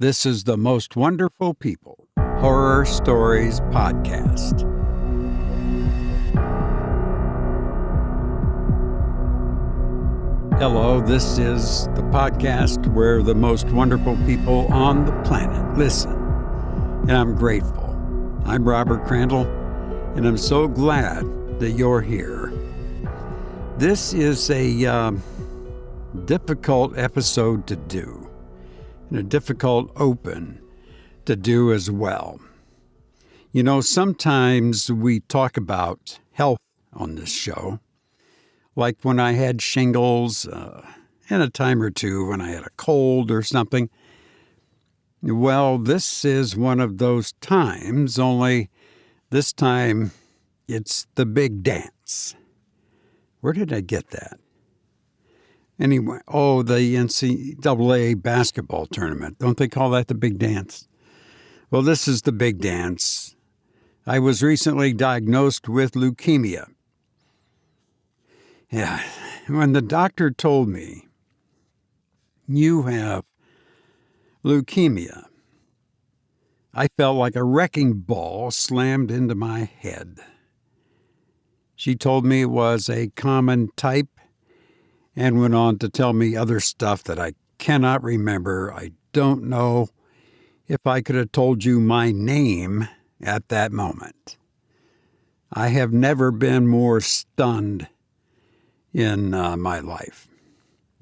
This is the Most Wonderful People Horror Stories Podcast. Hello, this is the podcast where the most wonderful people on the planet listen. And I'm grateful. I'm Robert Crandall, and I'm so glad that you're here. This is a difficult episode to do. And a difficult open to do as well. You know, sometimes we talk about health on this show, like when I had shingles, and a time or two when I had a cold or something. Well, this is one of those times, only this time it's the big dance. Where did I get that? Anyway, the NCAA basketball tournament. Don't they call that the big dance? Well, this is the big dance. I was recently diagnosed with leukemia. Yeah, when the doctor told me, you have leukemia, I felt like a wrecking ball slammed into my head. She told me it was a common type, and went on to tell me other stuff that I cannot remember. I don't know if I could have told you my name at that moment. I have never been more stunned in my life.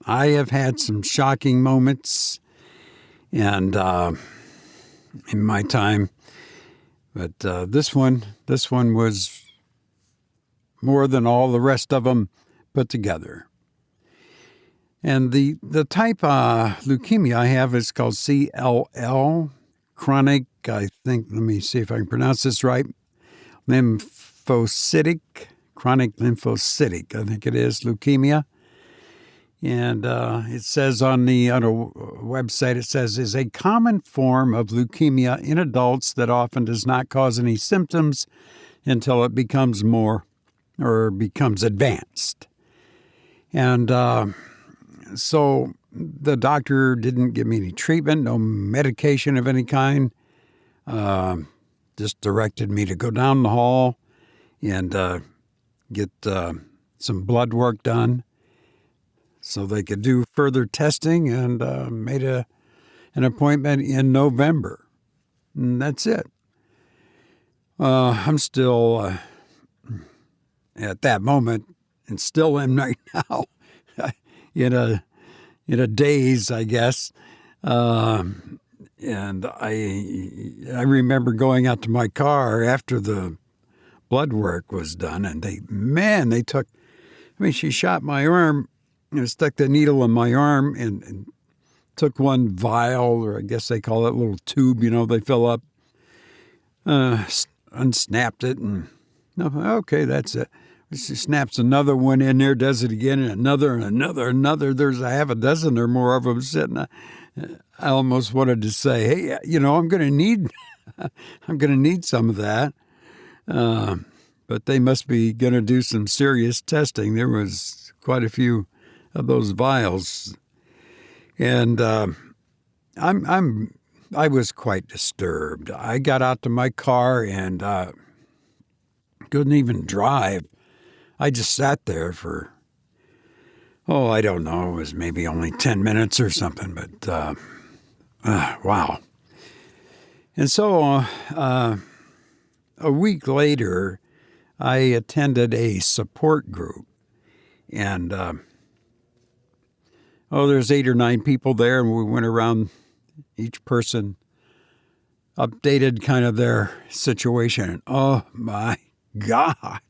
I have had some shocking moments and in my time, but this one was more than all the rest of them put together. And the type leukemia I have is called CLL, chronic, let me see if I can pronounce this right, lymphocytic, chronic lymphocytic, I think it is, leukemia. And it says on a website, it says, is a common form of leukemia in adults that often does not cause any symptoms until it becomes advanced. And so the doctor didn't give me any treatment, no medication of any kind, just directed me to go down the hall and get some blood work done so they could do further testing, and made an appointment in November. And that's it. I'm still, at that moment, and still am right now, in a daze, I guess. And I remember going out to my car after the blood work was done, and she shot my arm, stuck the needle in my arm and took one vial, or I guess they call it a little tube, they fill up, unsnapped it, and okay, that's it. She snaps another one in there, does it again, and another. There's a half a dozen or more of them sitting. I almost wanted to say, hey, I'm going to need some of that. But they must be going to do some serious testing. There was quite a few of those vials, and I was quite disturbed. I got out to my car and couldn't even drive. I just sat there for, I don't know, it was maybe only 10 minutes or something, but wow. And so a week later, I attended a support group, and there's 8 or 9 people there, and we went around, each person updated kind of their situation. And oh my God.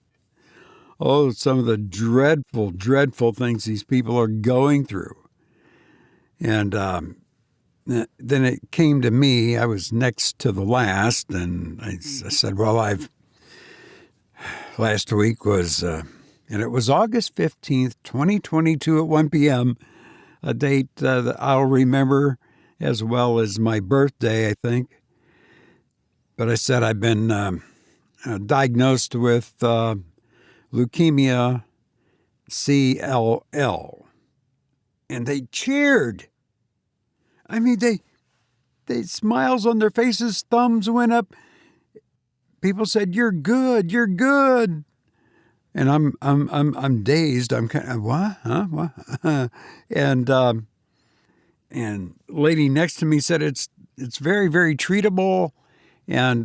Some of the dreadful, dreadful things these people are going through. And then it came to me. I was next to the last, and I said, last week was, and it was August 15th, 2022 at 1 p.m., a date that I'll remember as well as my birthday, I think. But I said I've been diagnosed with leukemia, CLL. And they cheered. I mean, they smiles on their faces, thumbs went up. People said, "You're good, you're good." And I'm dazed. I'm kind of, what? Huh? What? And lady next to me said it's very, very treatable. And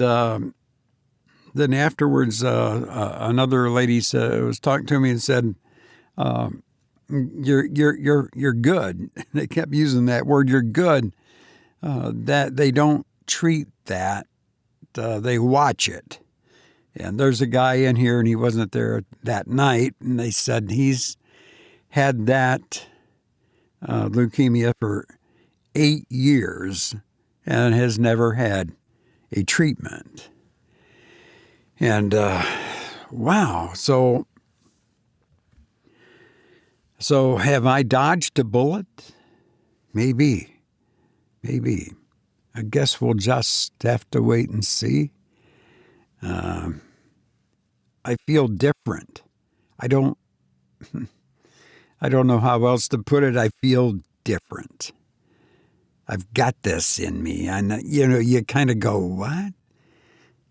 then afterwards, another lady was talking to me and said, "You're good." They kept using that word, "you're good." That they don't treat that; they watch it. And there's a guy in here, and he wasn't there that night, and they said he's had that leukemia for 8 years and has never had a treatment. And wow, so have I dodged a bullet? Maybe. I guess we'll just have to wait and see. I feel different. I don't know how else to put it. I feel different. I've got this in me. And, you kind of go, what?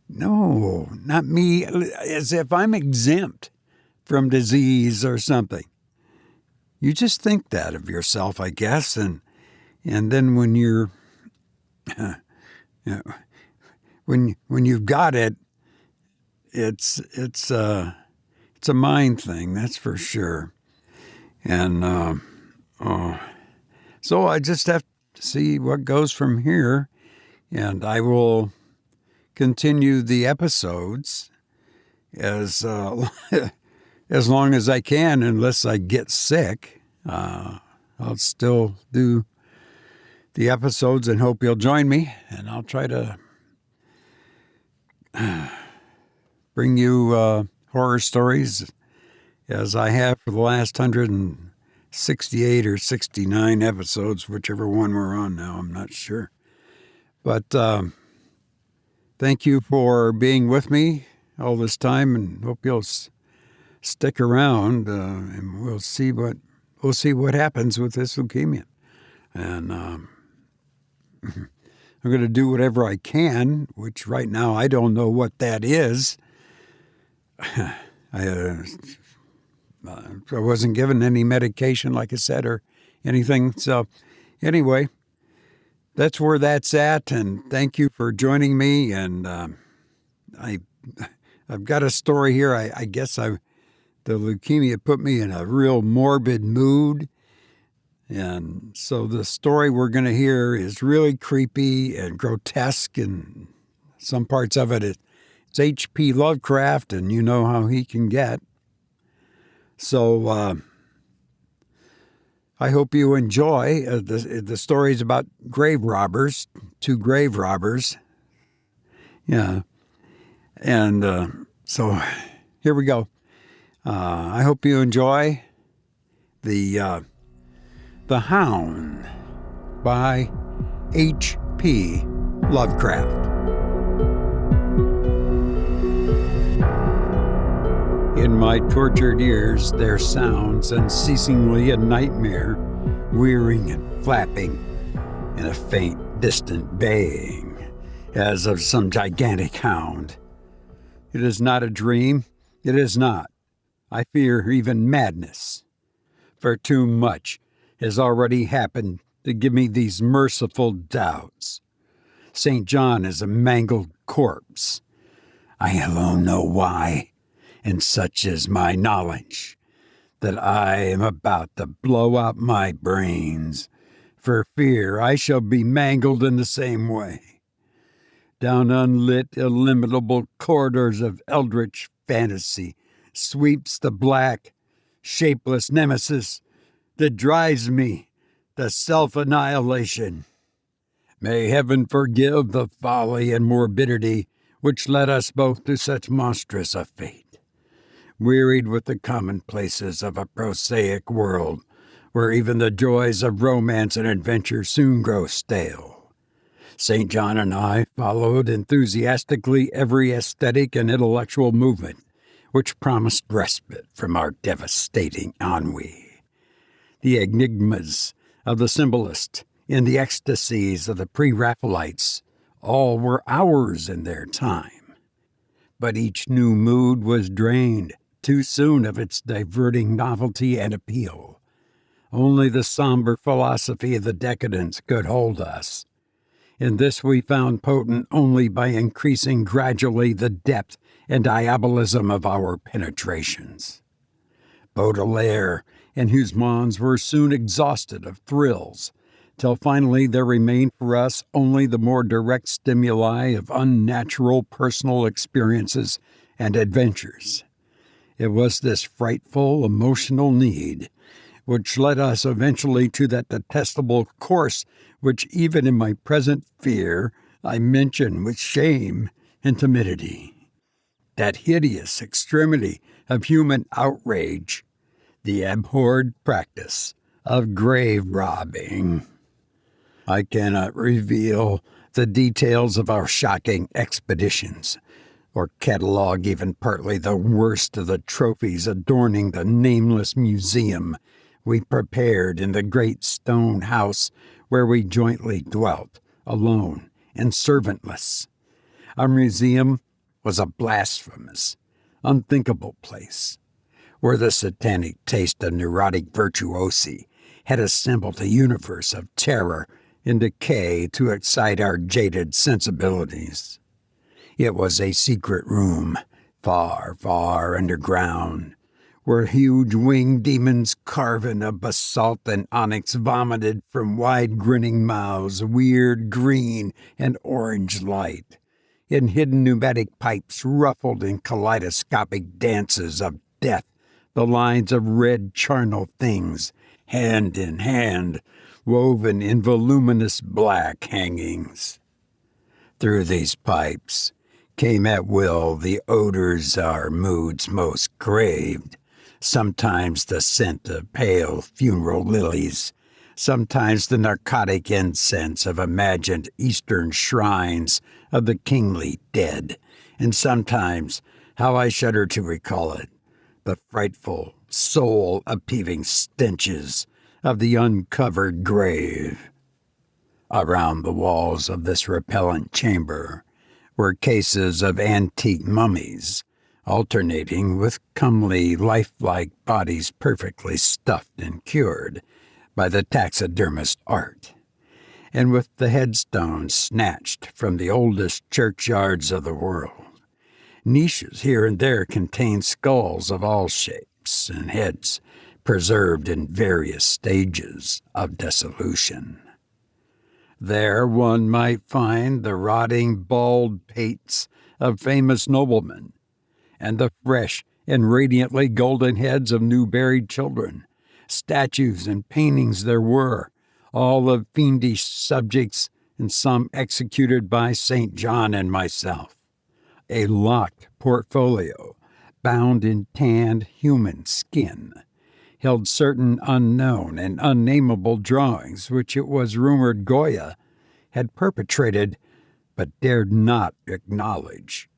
No, not me. As if I'm exempt from disease or something. You just think that of yourself, I guess. And then when you're, when you've got it, it's a mind thing, that's for sure. And so I just have to see what goes from here, and I will continue the episodes as long as I can, unless I get sick. I'll still do the episodes and hope you'll join me, and I'll try to bring you horror stories as I have for the last 168 or 69 episodes, whichever one we're on now, I'm not sure. But thank you for being with me all this time, and hope you'll stick around, and we'll see what happens with this leukemia. And I'm going to do whatever I can, which right now I don't know what that is. I wasn't given any medication, like I said, or anything. So anyway, that's where that's at. And thank you for joining me. And I've got a story here. I guess the leukemia put me in a real morbid mood. And so the story we're going to hear is really creepy and grotesque, and some parts of it, it's H.P. Lovecraft, and you know how he can get. So I hope you enjoy. The story's about grave robbers, 2 grave robbers. Yeah. And so here we go. I hope you enjoy The Hound by H.P. Lovecraft. In my tortured ears there sounds unceasingly a nightmare, whirring and flapping, and a faint, distant baying, as of some gigantic hound. It is not a dream. It is not. I fear even madness, for too much has already happened to give me these merciful doubts. St. John is a mangled corpse. I alone know why, and such is my knowledge, that I am about to blow out my brains, for fear I shall be mangled in the same way. Down unlit, illimitable corridors of eldritch fantasy sweeps the black, shapeless nemesis that drives me to self-annihilation. May heaven forgive the folly and morbidity which led us both to such monstrous a fate. Wearied with the commonplaces of a prosaic world, where even the joys of romance and adventure soon grow stale, St. John and I followed enthusiastically every aesthetic and intellectual movement which promised respite from our devastating ennui. The enigmas of the symbolist In the ecstasies of the pre-Raphaelites, all were ours in their time. But each new mood was drained too soon of its diverting novelty and appeal. Only the somber philosophy of the decadence could hold us. In this we found potent only by increasing gradually the depth and diabolism of our penetrations. Baudelaire and Huysmans were soon exhausted of thrills, till finally there remained for us only the more direct stimuli of unnatural personal experiences and adventures. It was this frightful emotional need which led us eventually to that detestable course which even in my present fear I mention with shame and timidity. That hideous extremity of human outrage, the abhorred practice of grave robbing. I cannot reveal the details of our shocking expeditions, or catalogue even partly the worst of the trophies adorning the nameless museum we prepared in the great stone house where we jointly dwelt, alone and servantless. Our museum was a blasphemous, unthinkable place, where the satanic taste of neurotic virtuosi had assembled a universe of terror and decay to excite our jaded sensibilities. It was a secret room, far, far underground, where huge winged demons carven of basalt and onyx vomited from wide grinning mouths weird green and orange light. In hidden pneumatic pipes ruffled in kaleidoscopic dances of death the lines of red charnel things, hand in hand, woven in voluminous black hangings. Through these pipes came at will the odors our moods most craved, sometimes the scent of pale funeral lilies, sometimes the narcotic incense of imagined Eastern shrines of the kingly dead, and sometimes, how I shudder to recall it, the frightful, soul-upheaving stenches of the uncovered grave. Around the walls of this repellent chamber were cases of antique mummies, alternating with comely, lifelike bodies perfectly stuffed and cured by the taxidermist art, and with the headstones snatched from the oldest churchyards of the world. Niches here and there contained skulls of all shapes and heads, preserved in various stages of dissolution. There one might find the rotting bald pates of famous noblemen, and the fresh and radiantly golden heads of new buried children. Statues and paintings there were, all of fiendish subjects, and some executed by St. John and myself. A locked portfolio, bound in tanned human skin, held certain unknown and unnameable drawings which it was rumored Goya had perpetrated but dared not acknowledge.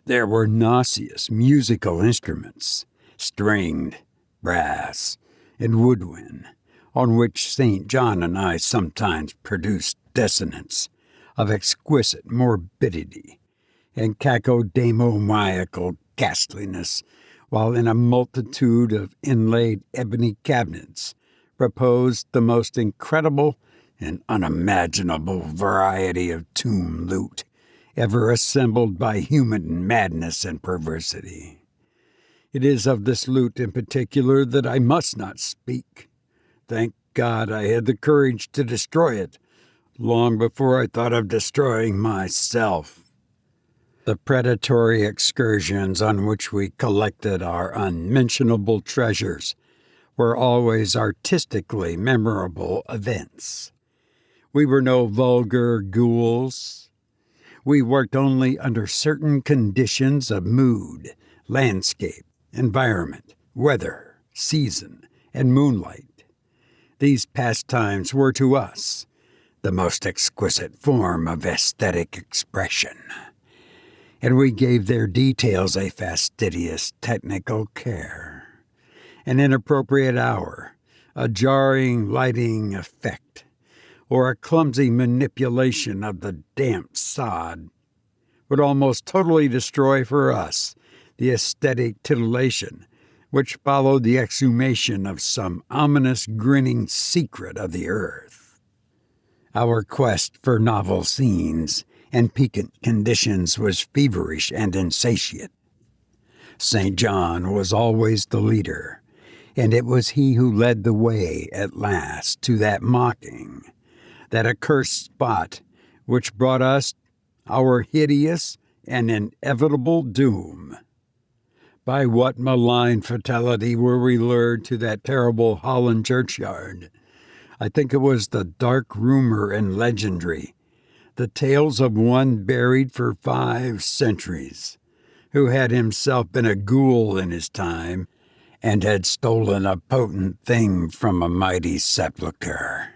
There were nauseous musical instruments, stringed, brass, and woodwind, on which St. John and I sometimes produced dissonance of exquisite morbidity and cacodemoniacal ghastliness, while in a multitude of inlaid ebony cabinets reposed the most incredible and unimaginable variety of tomb loot ever assembled by human madness and perversity. It is of this loot in particular that I must not speak. Thank God I had the courage to destroy it long before I thought of destroying myself. The predatory excursions on which we collected our unmentionable treasures were always artistically memorable events. We were no vulgar ghouls. We worked only under certain conditions of mood, landscape, environment, weather, season, and moonlight. These pastimes were to us the most exquisite form of aesthetic expression, and we gave their details a fastidious technical care, an inappropriate hour, a jarring lighting effect, or a clumsy manipulation of the damp sod would almost totally destroy for us the aesthetic titillation which followed the exhumation of some ominous grinning secret of the earth. Our quest for novel scenes and piquant conditions was feverish and insatiate. St. John was always the leader, and it was he who led the way at last to that mocking, that accursed spot which brought us our hideous and inevitable doom. By what malign fatality were we lured to that terrible Holland churchyard? I think it was the dark rumor and legendary, the tales of one buried for 5 centuries, who had himself been a ghoul in his time and had stolen a potent thing from a mighty sepulchre.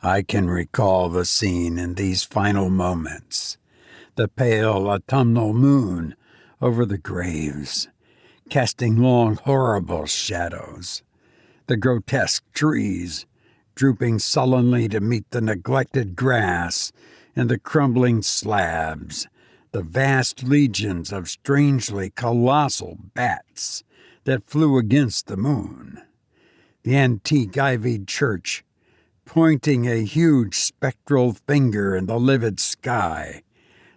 I can recall the scene in these final moments, the pale autumnal moon over the graves, casting long, horrible shadows, the grotesque trees drooping sullenly to meet the neglected grass and the crumbling slabs, the vast legions of strangely colossal bats that flew against the moon, the antique ivied church pointing a huge spectral finger in the livid sky,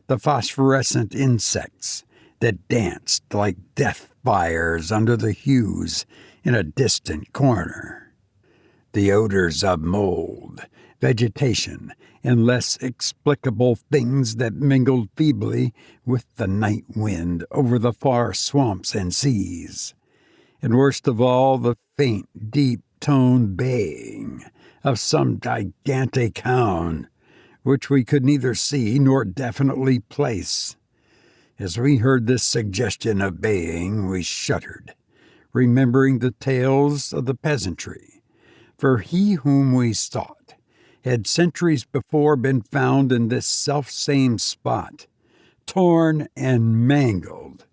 the phosphorescent insects that danced like death fires under the hues in a distant corner, the odors of mold, vegetation, and less explicable things that mingled feebly with the night wind over the far swamps and seas, and worst of all, the faint, deep-toned baying of some gigantic hound, which we could neither see nor definitely place. As we heard this suggestion of baying, we shuddered, remembering the tales of the peasantry, for he whom we sought had centuries before been found in this self-same spot, torn and mangled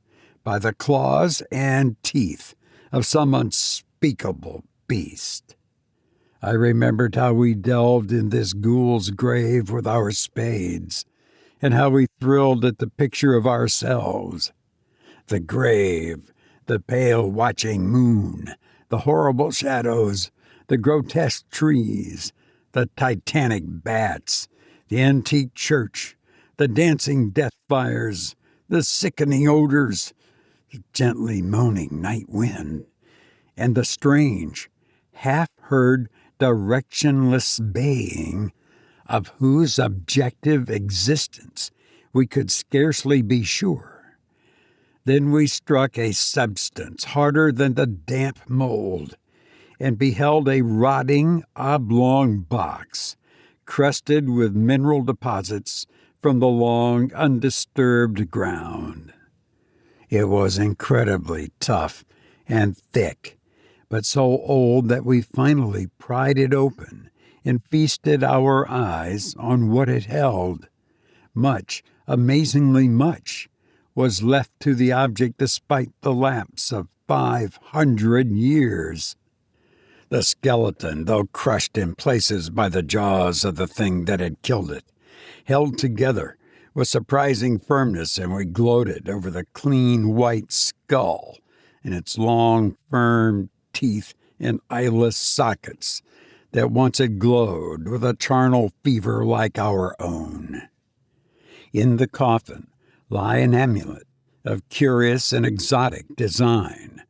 by the claws and teeth of some unspeakable beast. I remembered how we delved in this ghoul's grave with our spades, and how we thrilled at the picture of ourselves. The grave, the pale watching moon, the horrible shadows, the grotesque trees, the titanic bats, the antique church, the dancing death fires, the sickening odors, the gently moaning night wind, and the strange, half-heard, directionless baying of whose objective existence we could scarcely be sure. Then we struck a substance harder than the damp mold, and beheld a rotting, oblong box, crusted with mineral deposits from the long, undisturbed ground. It was incredibly tough and thick, but so old that we finally pried it open and feasted our eyes on what it held. Much, amazingly much, was left to the object despite the lapse of 500 years. The skeleton, though crushed in places by the jaws of the thing that had killed it, held together with surprising firmness, and we gloated over the clean white skull and its long, firm teeth and eyeless sockets that once had glowed with a charnel fever like our own. In the coffin lie an amulet of curious and exotic design,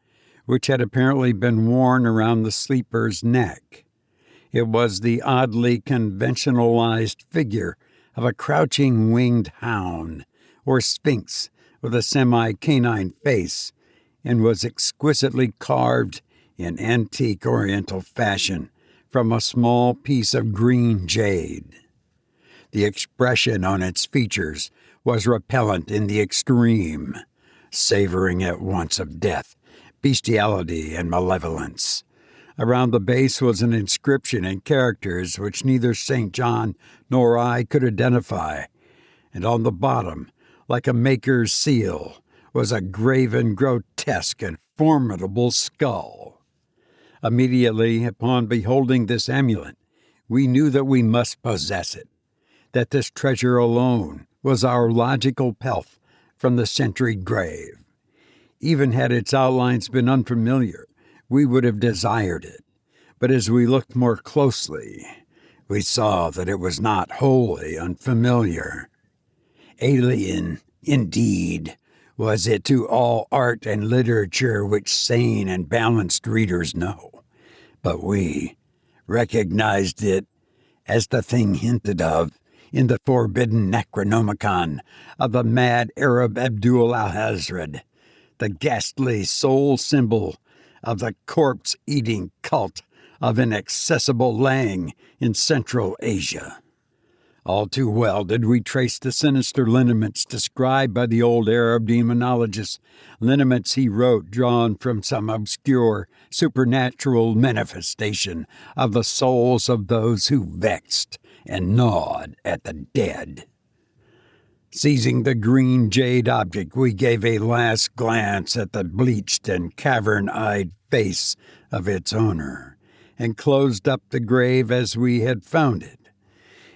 which had apparently been worn around the sleeper's neck. It was the oddly conventionalized figure of a crouching winged hound or sphinx with a semi-canine face, and was exquisitely carved in antique Oriental fashion from a small piece of green jade. The expression on its features was repellent in the extreme, savoring at once of death, bestiality, and malevolence. Around the base was an inscription in characters which neither St. John nor I could identify, and on the bottom, like a maker's seal, was a graven, grotesque, and formidable skull. Immediately upon beholding this amulet, We knew that we must possess it, that this treasure alone was our logical pelf from the centuried grave. Even had its outlines been unfamiliar, we would have desired it. But as we looked more closely, we saw that it was not wholly unfamiliar. Alien, indeed, was it to all art and literature which sane and balanced readers know. But we recognized it as the thing hinted of in the forbidden Necronomicon of the mad Arab Abdul al-Hazred, the ghastly soul symbol of the corpse-eating cult of inaccessible Lang in Central Asia. All too well did we trace the sinister lineaments described by the old Arab demonologist, lineaments he wrote drawn from some obscure supernatural manifestation of the souls of those who vexed and gnawed at the dead. Seizing the green jade object, we gave a last glance at the bleached and cavern-eyed face of its owner, and closed up the grave as we had found it.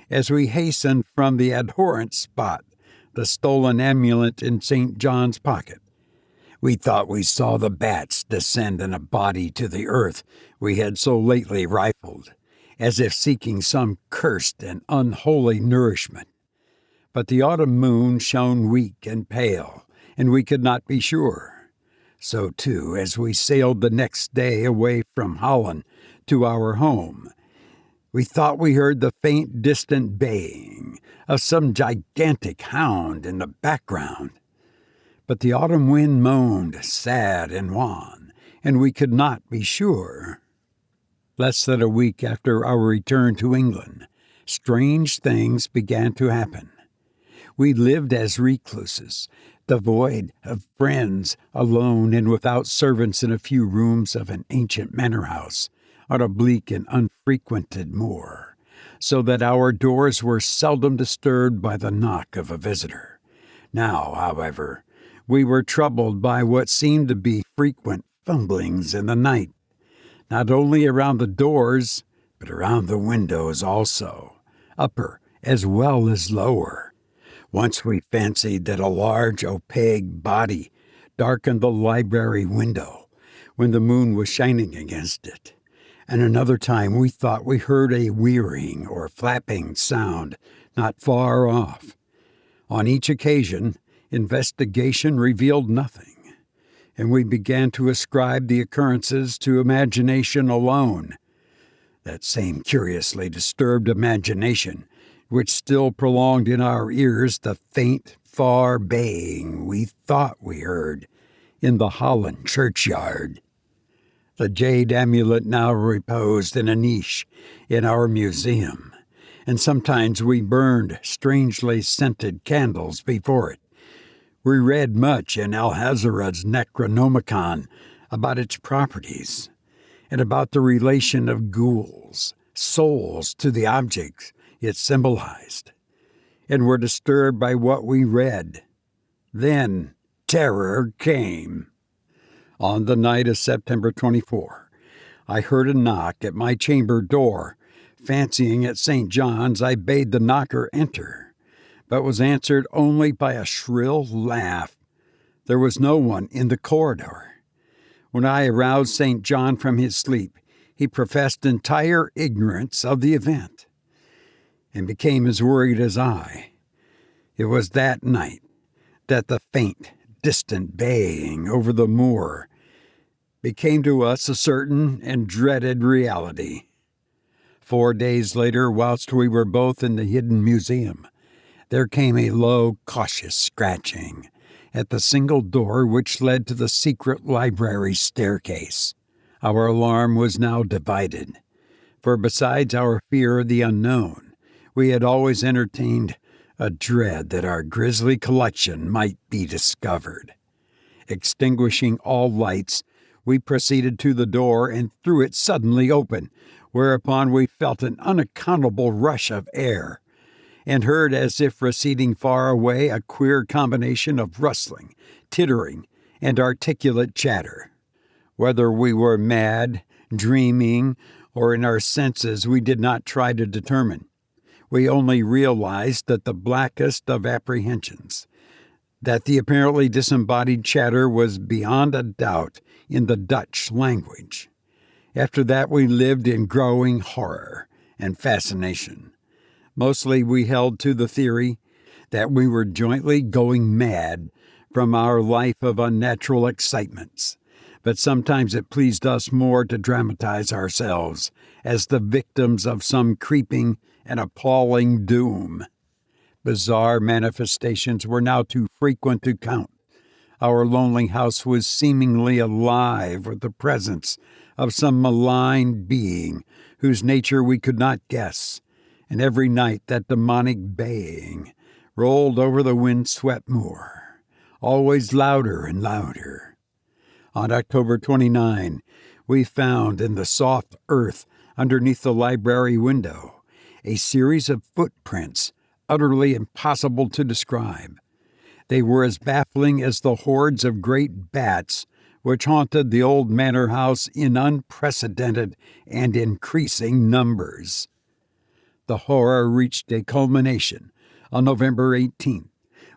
As we hastened from the abhorrent spot, the stolen amulet in St. John's pocket, we thought we saw the bats descend in a body to the earth we had so lately rifled, as if seeking some cursed and unholy nourishment. But the autumn moon shone weak and pale, and we could not be sure. So, too, as we sailed the next day away from Holland to our home, we thought we heard the faint, distant baying of some gigantic hound in the background. But the autumn wind moaned, sad and wan, and we could not be sure. Less than a week after our return to England, strange things began to happen. We lived as recluses, devoid of friends, alone and without servants in a few rooms of an ancient manor house on a bleak and unfrequented moor, so that our doors were seldom disturbed by the knock of a visitor. Now, however, we were troubled by what seemed to be frequent fumblings in the night, not only around the doors, but around the windows also, upper as well as lower. Once we fancied that a large, opaque body darkened the library window when the moon was shining against it, and another time we thought we heard a whirring or flapping sound not far off. On each occasion, investigation revealed nothing, and we began to ascribe the occurrences to imagination alone. That same curiously disturbed imagination which still prolonged in our ears the faint, far baying we thought we heard in the Holland churchyard. The jade amulet now reposed in a niche in our museum, and sometimes we burned strangely scented candles before it. We read much in Alhazarad's Necronomicon about its properties, and about the relation of ghouls, souls, to the objects it symbolized, and were disturbed by what we read. Then terror came. On the night of September 24, I heard a knock at my chamber door. Fancying it St. John's, I bade the knocker enter, but was answered only by a shrill laugh. There was no one in the corridor. When I aroused St. John from his sleep, he professed entire ignorance of the event, and became as worried as I. It was that night that the faint, distant baying over the moor became to us a certain and dreaded reality. 4 days later, whilst we were both in the hidden museum, there came a low, cautious scratching at the single door which led to the secret library staircase. Our alarm was now divided, for besides our fear of the unknown, we had always entertained a dread that our grisly collection might be discovered. Extinguishing all lights, we proceeded to the door and threw it suddenly open, whereupon we felt an unaccountable rush of air, and heard, as if receding far away, a queer combination of rustling, tittering, and articulate chatter. Whether we were mad, dreaming, or in our senses we did not try to determine. We only realized that the blackest of apprehensions, that the apparently disembodied chatter was beyond a doubt in the Dutch language. After that we lived in growing horror and fascination. Mostly we held to the theory that we were jointly going mad from our life of unnatural excitements, but sometimes it pleased us more to dramatize ourselves as the victims of some creeping and appalling doom. Bizarre manifestations were now too frequent to count. Our lonely house was seemingly alive with the presence of some malign being whose nature we could not guess, and every night that demonic baying rolled over the wind-swept moor, always louder and louder. On October 29, we found in the soft earth underneath the library window a series of footprints utterly impossible to describe. They were as baffling as the hordes of great bats which haunted the old manor house in unprecedented and increasing numbers. The horror reached a culmination on November 18th,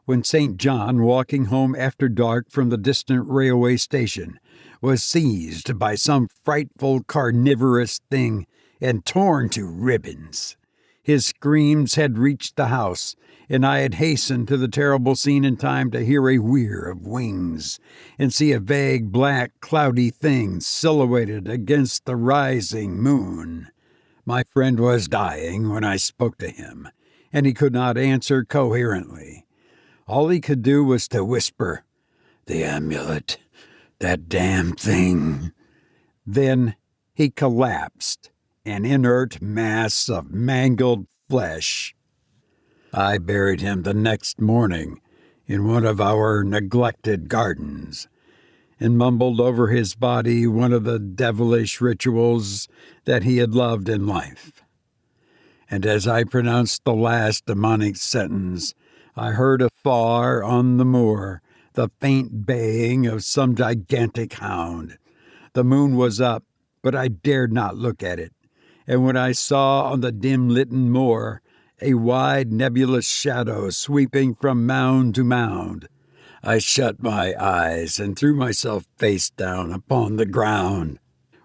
when St. John, walking home after dark from the distant railway station, was seized by some frightful carnivorous thing and torn to ribbons. His screams had reached the house, and I had hastened to the terrible scene in time to hear a whir of wings and see a vague, black, cloudy thing silhouetted against the rising moon. My friend was dying when I spoke to him, and he could not answer coherently. All he could do was to whisper, "The amulet, that damn thing." Then he collapsed, an inert mass of mangled flesh. I buried him the next morning in one of our neglected gardens, and mumbled over his body one of the devilish rituals that he had loved in life. And as I pronounced the last demonic sentence, I heard afar on the moor the faint baying of some gigantic hound. The moon was up, but I dared not look at it, and when I saw on the dim-lit moor a wide nebulous shadow sweeping from mound to mound, I shut my eyes and threw myself face down upon the ground.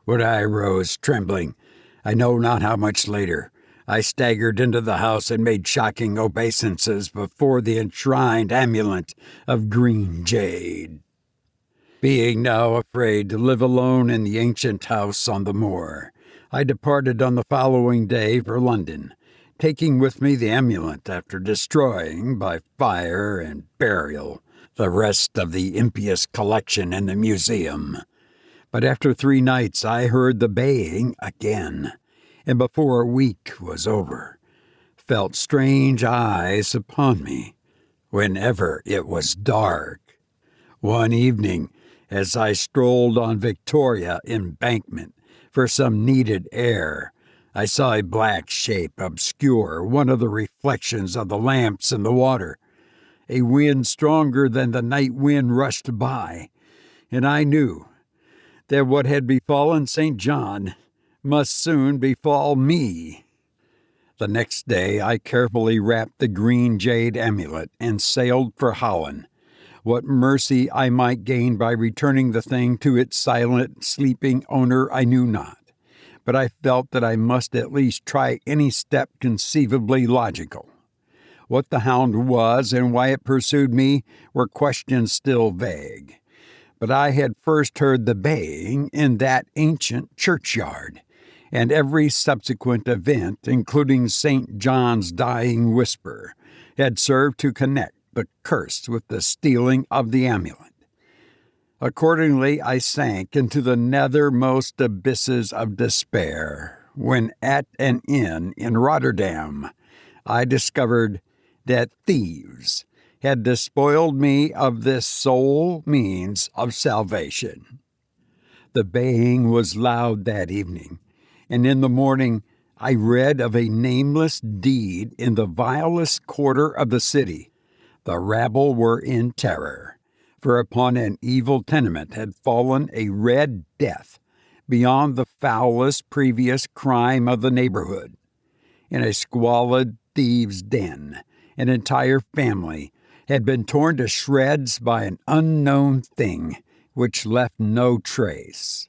When I rose trembling, I know not how much later, I staggered into the house and made shocking obeisances before the enshrined amulet of green jade. Being now afraid to live alone in the ancient house on the moor, I departed on the following day for London, taking with me the amulet after destroying, by fire and burial, the rest of the impious collection in the museum. But after 3 nights I heard the baying again, and before a week was over, felt strange eyes upon me whenever it was dark. One evening, as I strolled on Victoria Embankment for some needed air, I saw a black shape obscure one of the reflections of the lamps in the water. A wind stronger than the night wind rushed by, and I knew that what had befallen St. John must soon befall me. The next day I carefully wrapped the green jade amulet and sailed for Holland. What mercy I might gain by returning the thing to its silent, sleeping owner I knew not, but I felt that I must at least try any step conceivably logical. What the hound was and why it pursued me were questions still vague. But I had first heard the baying in that ancient churchyard, and every subsequent event, including St. John's dying whisper, had served to connect the curse with the stealing of the amulet. Accordingly, I sank into the nethermost abysses of despair when at an inn in Rotterdam I discovered that thieves had despoiled me of this sole means of salvation. The baying was loud that evening, and in the morning I read of a nameless deed in the vilest quarter of the city. The rabble were in terror, for upon an evil tenement had fallen a red death, beyond the foulest previous crime of the neighborhood. In a squalid thieves' den, an entire family had been torn to shreds by an unknown thing which left no trace,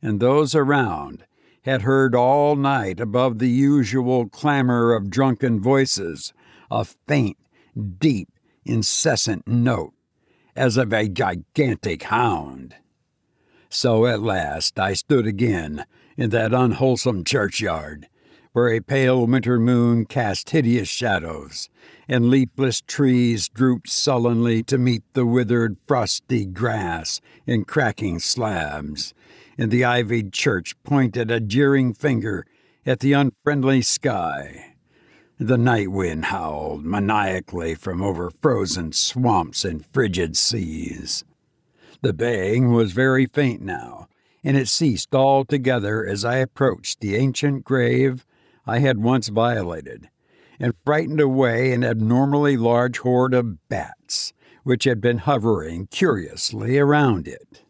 and those around had heard all night above the usual clamor of drunken voices a faint, deep, incessant note, as of a gigantic hound. So at last I stood again in that unwholesome churchyard, where a pale winter moon cast hideous shadows, and leafless trees drooped sullenly to meet the withered, frosty grass in cracking slabs, and the ivied church pointed a jeering finger at the unfriendly sky. The night wind howled maniacally from over frozen swamps and frigid seas. The baying was very faint now, and it ceased altogether as I approached the ancient grave I had once violated, and frightened away an abnormally large horde of bats, which had been hovering curiously around it.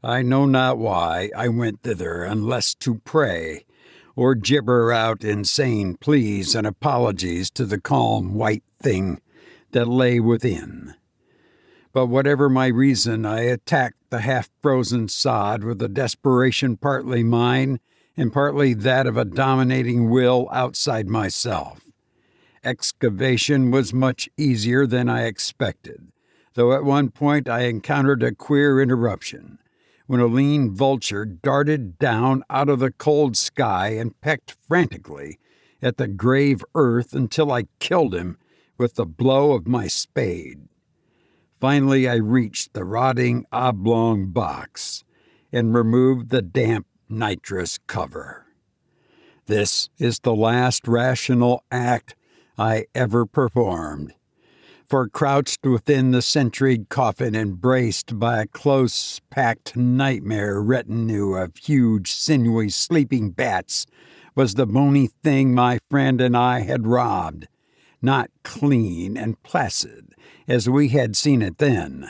I know not why I went thither unless to pray, or gibber out insane pleas and apologies to the calm white thing that lay within. But whatever my reason, I attacked the half-frozen sod with a desperation partly mine and partly that of a dominating will outside myself. Excavation was much easier than I expected, though at one point I encountered a queer interruption, when a lean vulture darted down out of the cold sky and pecked frantically at the grave earth until I killed him with the blow of my spade. Finally, I reached the rotting oblong box and removed the damp nitrous cover. This is the last rational act I ever performed, for crouched within the sentried coffin and braced by a close-packed nightmare retinue of huge, sinewy, sleeping bats was the bony thing my friend and I had robbed, not clean and placid as we had seen it then,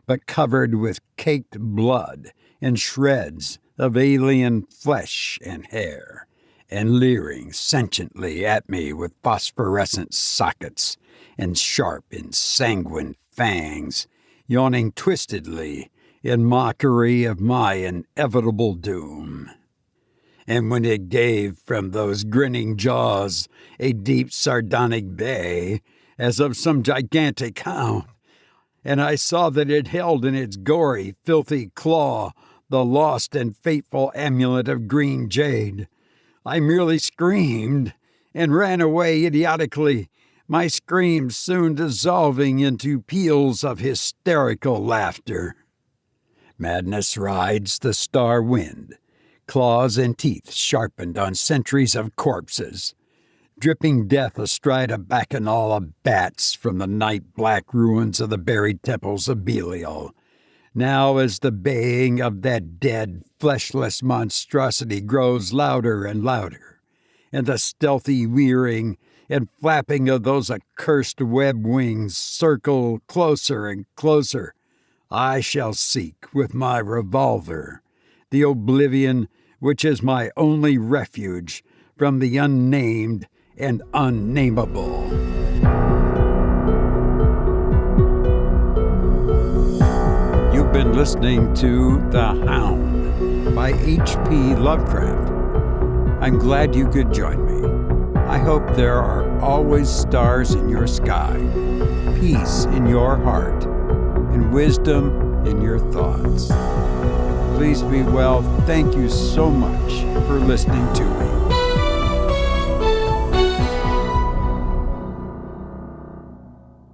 but covered with caked blood and shreds of alien flesh and hair, and leering sentiently at me with phosphorescent sockets and sharp, ensanguined fangs, yawning twistedly in mockery of my inevitable doom. And when it gave from those grinning jaws a deep sardonic bay, as of some gigantic hound, and I saw that it held in its gory, filthy claw the lost and fateful amulet of green jade, I merely screamed and ran away idiotically, my screams soon dissolving into peals of hysterical laughter. Madness rides the star wind, claws and teeth sharpened on centuries of corpses, dripping death astride a bacchanal of bats from the night-black ruins of the buried temples of Belial. Now as the baying of that dead, fleshless monstrosity grows louder and louder, and the stealthy whirring and flapping of those accursed web wings circle closer and closer, I shall seek with my revolver the oblivion which is my only refuge from the unnamed and unnameable. You've been listening to The Hound by H.P. Lovecraft. I'm glad you could join me. I hope there are always stars in your sky, peace in your heart, and wisdom in your thoughts. Please be well. Thank you so much for listening to me.